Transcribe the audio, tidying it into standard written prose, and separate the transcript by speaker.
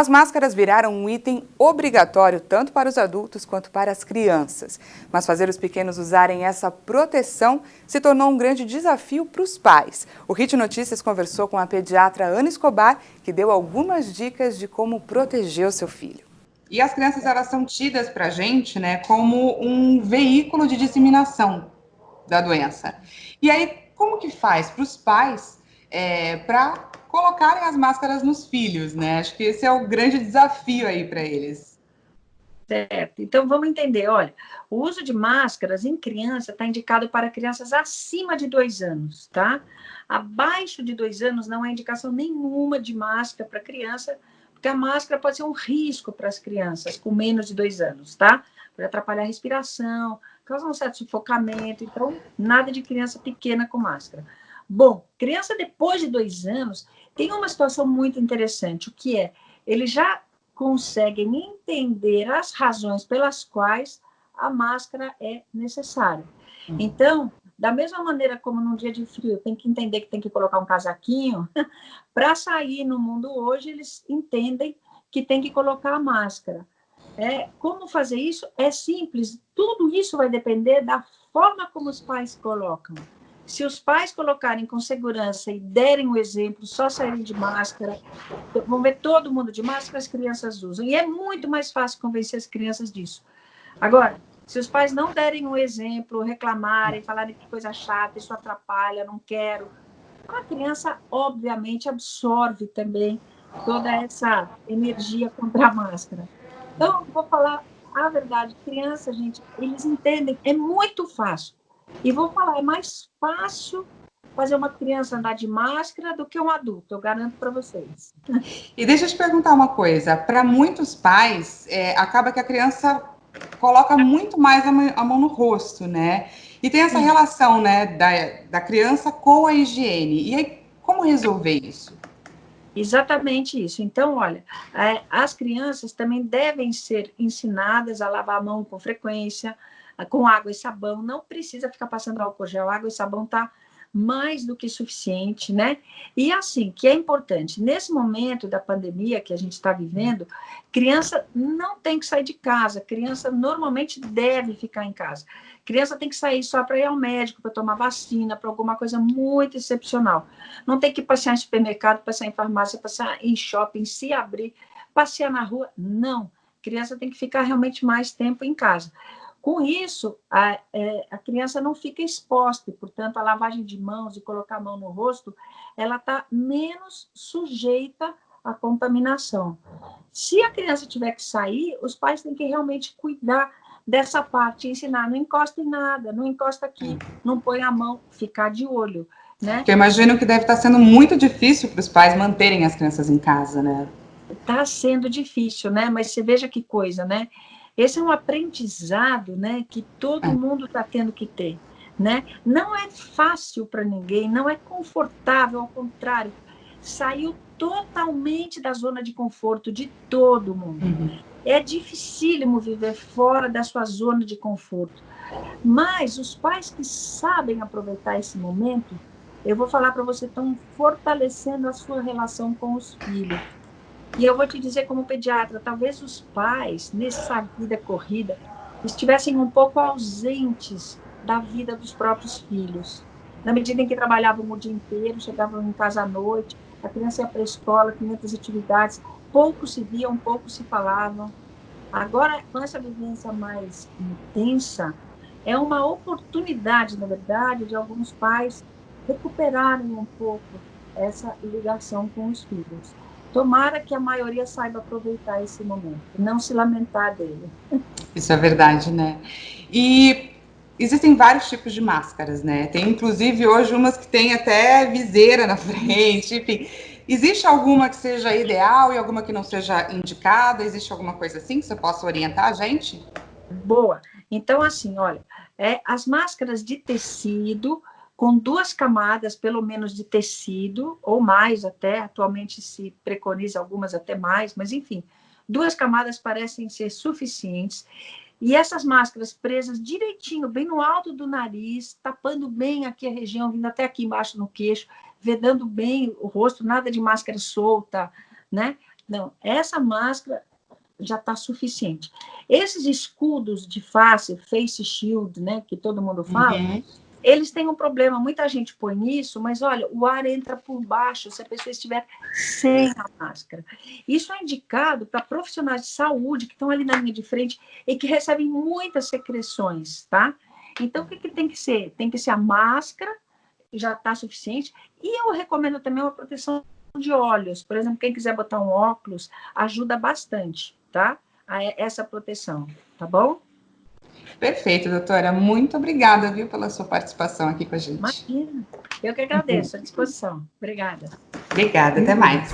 Speaker 1: As máscaras viraram um item obrigatório tanto para os adultos quanto para as crianças. Mas fazer os pequenos usarem essa proteção se tornou um grande desafio para os pais. O Hit Notícias conversou com a pediatra Ana Escobar, que deu algumas dicas de como proteger o seu filho.
Speaker 2: E as crianças, elas são tidas para a gente, né, como um veículo de disseminação da doença. E aí, como que faz para os pais para colocarem as máscaras nos filhos, né? Acho que esse é o grande desafio aí para eles.
Speaker 3: Certo. Então, vamos entender. Olha, o uso de máscaras em criança está indicado para crianças acima de 2 anos, tá? Abaixo de 2 anos não há indicação nenhuma de máscara para criança, porque a máscara pode ser um risco para as crianças com menos de 2 anos, tá? Pode atrapalhar a respiração, causar um certo sufocamento. Então, nada de criança pequena com máscara. Bom, criança depois de 2 anos tem uma situação muito interessante, o que é? Ele já conseguem entender as razões pelas quais a máscara é necessária. Então, da mesma maneira como num dia de frio tem que entender que tem que colocar um casaquinho, para sair no mundo hoje, eles entendem que tem que colocar a máscara. Como fazer isso? É simples, tudo isso vai depender da forma como os pais colocam. Se os pais colocarem com segurança e derem o exemplo, só saírem de máscara, vão ver todo mundo de máscara, as crianças usam. E é muito mais fácil convencer as crianças disso. Agora, se os pais não derem um exemplo, reclamarem, falarem que coisa chata, isso atrapalha, não quero, a criança, obviamente, absorve também toda essa energia contra a máscara. Então, vou falar a verdade, criança, gente, eles entendem, é muito fácil. E vou falar, é mais fácil fazer uma criança andar de máscara do que um adulto, eu garanto para vocês.
Speaker 2: E deixa eu te perguntar uma coisa, para muitos pais, acaba que a criança coloca muito mais a mão no rosto, né? E tem essa relação, né, da criança com a higiene. E aí, como resolver isso?
Speaker 3: Exatamente isso. Então, olha, as crianças também devem ser ensinadas a lavar a mão com frequência, com água e sabão. Não precisa ficar passando álcool gel, água e sabão tá mais do que suficiente, né? E assim, que é importante, nesse momento da pandemia que a gente está vivendo, criança não tem que sair de casa, criança normalmente deve ficar em casa. Criança tem que sair só para ir ao médico, para tomar vacina, para alguma coisa muito excepcional. Não tem que passear em supermercado, passear em farmácia, passear em shopping, se abrir, passear na rua. Não. Criança tem que ficar realmente mais tempo em casa. Com isso, a criança não fica exposta, e, portanto, a lavagem de mãos e colocar a mão no rosto, ela está menos sujeita à contaminação. Se a criança tiver que sair, os pais têm que realmente cuidar dessa parte, ensinar, não encosta em nada, não encosta aqui, não põe a mão, ficar de olho, né?
Speaker 2: Porque eu imagino que deve estar sendo muito difícil para os pais manterem as crianças em casa, né?
Speaker 3: Está sendo difícil, né? Mas você veja que coisa, né? Esse é um aprendizado, né, que todo mundo está tendo que ter, né? Não é fácil para ninguém, não é confortável, ao contrário, saiu totalmente da zona de conforto de todo mundo. É dificílimo viver fora da sua zona de conforto. Mas os pais que sabem aproveitar esse momento, eu vou falar para você, estão fortalecendo a sua relação com os filhos. E eu vou te dizer como pediatra, talvez os pais, nessa vida corrida, estivessem um pouco ausentes da vida dos próprios filhos. Na medida em que trabalhavam o dia inteiro, chegavam em casa à noite, a criança ia para a escola, 500 atividades, pouco se viam, pouco se falavam. Agora, com essa vivência mais intensa, é uma oportunidade, na verdade, de alguns pais recuperarem um pouco essa ligação com os filhos. Tomara que a maioria saiba aproveitar esse momento, não se lamentar dele.
Speaker 2: Isso é verdade, né? E existem vários tipos de máscaras, né? Tem inclusive hoje umas que tem até viseira na frente, enfim. Existe alguma que seja ideal e alguma que não seja indicada? Existe alguma coisa assim que você possa orientar a gente?
Speaker 3: Boa. Então, assim, olha, as máscaras de tecido, com 2 camadas, pelo menos, de tecido, ou mais até, atualmente se preconiza algumas até mais, mas enfim, 2 camadas parecem ser suficientes. E essas máscaras presas direitinho, bem no alto do nariz, tapando bem aqui a região, vindo até aqui embaixo no queixo, vedando bem o rosto, nada de máscara solta, né? Não, essa máscara já está suficiente. Esses escudos de face shield, né, que todo mundo fala, eles têm um problema, muita gente põe isso, mas olha, o ar entra por baixo se a pessoa estiver sem a máscara. Isso é indicado para profissionais de saúde que estão ali na linha de frente e que recebem muitas secreções, tá? Então, o que tem que ser? Tem que ser a máscara, já está suficiente, e eu recomendo também uma proteção de olhos. Por exemplo, quem quiser botar um óculos, ajuda bastante, tá? Essa proteção, tá bom?
Speaker 2: Perfeito, doutora. Muito obrigada, viu, pela sua participação aqui com a gente.
Speaker 3: Imagina. Eu que agradeço, à disposição. Obrigada.
Speaker 2: Obrigada, até mais.